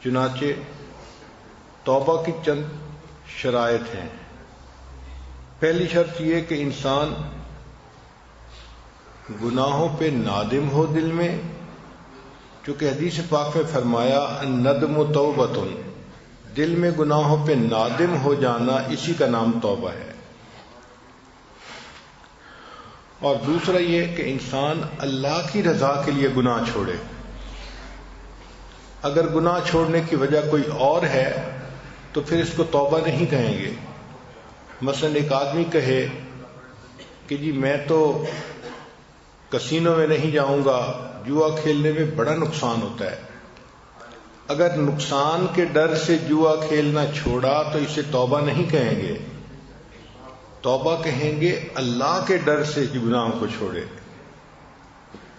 چنانچہ توبہ کی چند شرائط ہیں۔ پہلی شرط یہ کہ انسان گناہوں پہ نادم ہو دل میں، چونکہ حدیث پاک میں فرمایا الندم توبۃ، دل میں گناہوں پہ نادم ہو جانا اسی کا نام توبہ ہے۔ اور دوسرا یہ کہ انسان اللہ کی رضا کے لیے گناہ چھوڑے۔ اگر گناہ چھوڑنے کی وجہ کوئی اور ہے تو پھر اس کو توبہ نہیں کہیں گے۔ مثلا ایک آدمی کہے کہ جی میں تو کسینوں میں نہیں جاؤں گا، جوا کھیلنے میں بڑا نقصان ہوتا ہے۔ اگر نقصان کے ڈر سے جوا کھیلنا چھوڑا تو اسے توبہ نہیں کہیں گے، توبہ کہیں گے اللہ کے ڈر سے گناہوں کو چھوڑے۔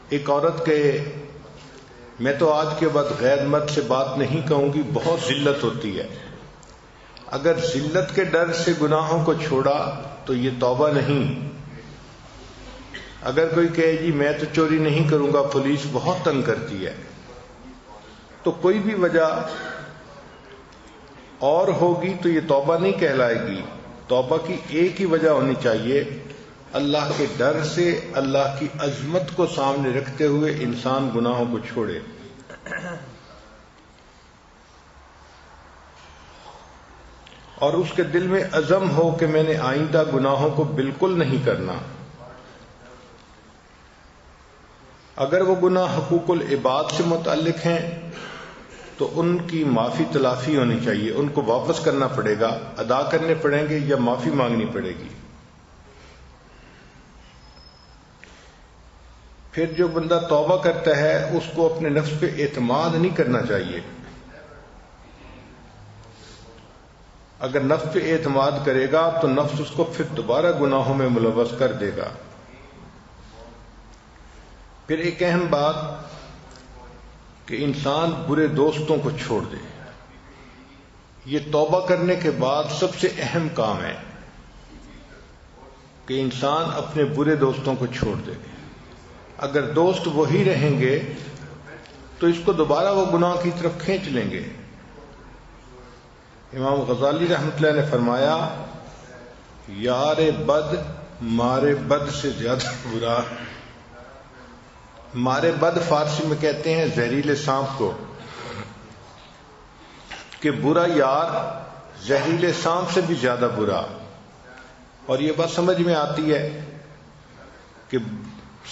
ایک عورت کہے میں تو آج کے بعد غیر مرد سے بات نہیں کہوں گی، بہت ذلت ہوتی ہے۔ اگر ذلت کے ڈر سے گناہوں کو چھوڑا تو یہ توبہ نہیں۔ اگر کوئی کہے جی میں تو چوری نہیں کروں گا، پولیس بہت تنگ کرتی ہے، تو کوئی بھی وجہ اور ہوگی تو یہ توبہ نہیں کہلائے گی۔ توبہ کی ایک ہی وجہ ہونی چاہیے، اللہ کے ڈر سے، اللہ کی عظمت کو سامنے رکھتے ہوئے انسان گناہوں کو چھوڑے۔ اور اس کے دل میں عزم ہو کہ میں نے آئندہ گناہوں کو بالکل نہیں کرنا۔ اگر وہ گناہ حقوق العباد سے متعلق ہیں تو ان کی معافی تلافی ہونی چاہیے، ان کو واپس کرنا پڑے گا، ادا کرنے پڑیں گے یا معافی مانگنی پڑے گی۔ پھر جو بندہ توبہ کرتا ہے اس کو اپنے نفس پہ اعتماد نہیں کرنا چاہیے۔ اگر نفس پہ اعتماد کرے گا تو نفس اس کو پھر دوبارہ گناہوں میں ملوث کر دے گا۔ پھر ایک اہم بات کہ انسان برے دوستوں کو چھوڑ دے، یہ توبہ کرنے کے بعد سب سے اہم کام ہے کہ انسان اپنے برے دوستوں کو چھوڑ دے۔ اگر دوست وہی رہیں گے تو اس کو دوبارہ وہ گناہ کی طرف کھینچ لیں گے۔ امام غزالی رحمۃ اللہ نے فرمایا یار بد مارے بد سے زیادہ برا۔ مارے بد فارسی میں کہتے ہیں زہریلے سانپ کو، کہ برا یار زہریلے سانپ سے بھی زیادہ برا۔ اور یہ بات سمجھ میں آتی ہے کہ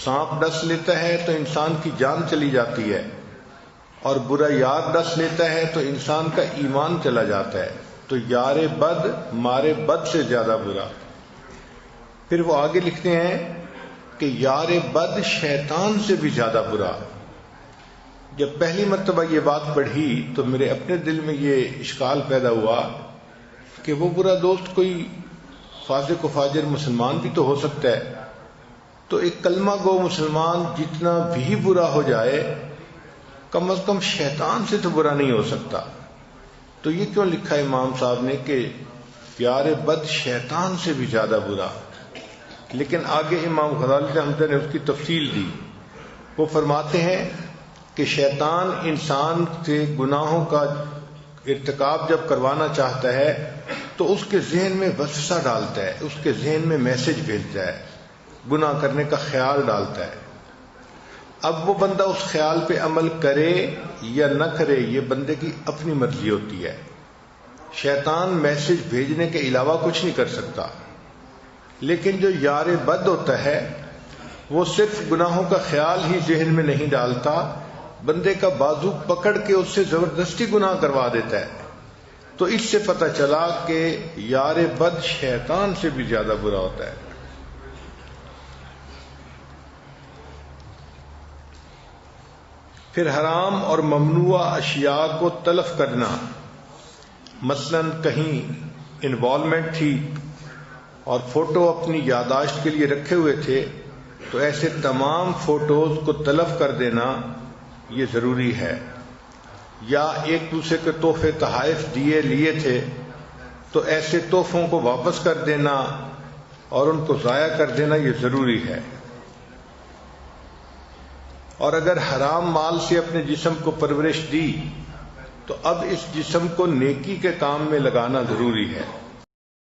سانپ ڈس لیتا ہے تو انسان کی جان چلی جاتی ہے، اور برا یار ڈس لیتا ہے تو انسان کا ایمان چلا جاتا ہے۔ تو یار بد مارے بد سے زیادہ برا۔ پھر وہ آگے لکھتے ہیں کہ یار بد شیطان سے بھی زیادہ برا۔ جب پہلی مرتبہ یہ بات پڑھی تو میرے اپنے دل میں یہ اشکال پیدا ہوا کہ وہ برا دوست کوئی فاسق و فاجر مسلمان بھی تو ہو سکتا ہے، تو ایک کلمہ گو مسلمان جتنا بھی برا ہو جائے کم از کم شیطان سے تو برا نہیں ہو سکتا۔ تو یہ کیوں لکھا امام صاحب نے کہ یار بد شیطان سے بھی زیادہ برا؟ لیکن آگے امام غزالی رحمۃ اللہ نے اس کی تفصیل دی۔ وہ فرماتے ہیں کہ شیطان انسان سے گناہوں کا ارتکاب جب کروانا چاہتا ہے تو اس کے ذہن میں وسوسہ ڈالتا ہے، اس کے ذہن میں میسج بھیجتا ہے، گناہ کرنے کا خیال ڈالتا ہے۔ اب وہ بندہ اس خیال پہ عمل کرے یا نہ کرے یہ بندے کی اپنی مرضی ہوتی ہے۔ شیطان میسج بھیجنے کے علاوہ کچھ نہیں کر سکتا۔ لیکن جو یار بد ہوتا ہے وہ صرف گناہوں کا خیال ہی ذہن میں نہیں ڈالتا، بندے کا بازو پکڑ کے اس سے زبردستی گناہ کروا دیتا ہے۔ تو اس سے پتہ چلا کہ یار بد شیطان سے بھی زیادہ برا ہوتا ہے۔ پھر حرام اور ممنوع اشیاء کو تلف کرنا، مثلا کہیں انوالومنٹ تھی اور فوٹو اپنی یادداشت کے لیے رکھے ہوئے تھے تو ایسے تمام فوٹوز کو تلف کر دینا یہ ضروری ہے۔ یا ایک دوسرے کے تحفے تحائف لیے تھے تو ایسے تحفوں کو واپس کر دینا اور ان کو ضائع کر دینا یہ ضروری ہے۔ اور اگر حرام مال سے اپنے جسم کو پرورش دی تو اب اس جسم کو نیکی کے کام میں لگانا ضروری ہے.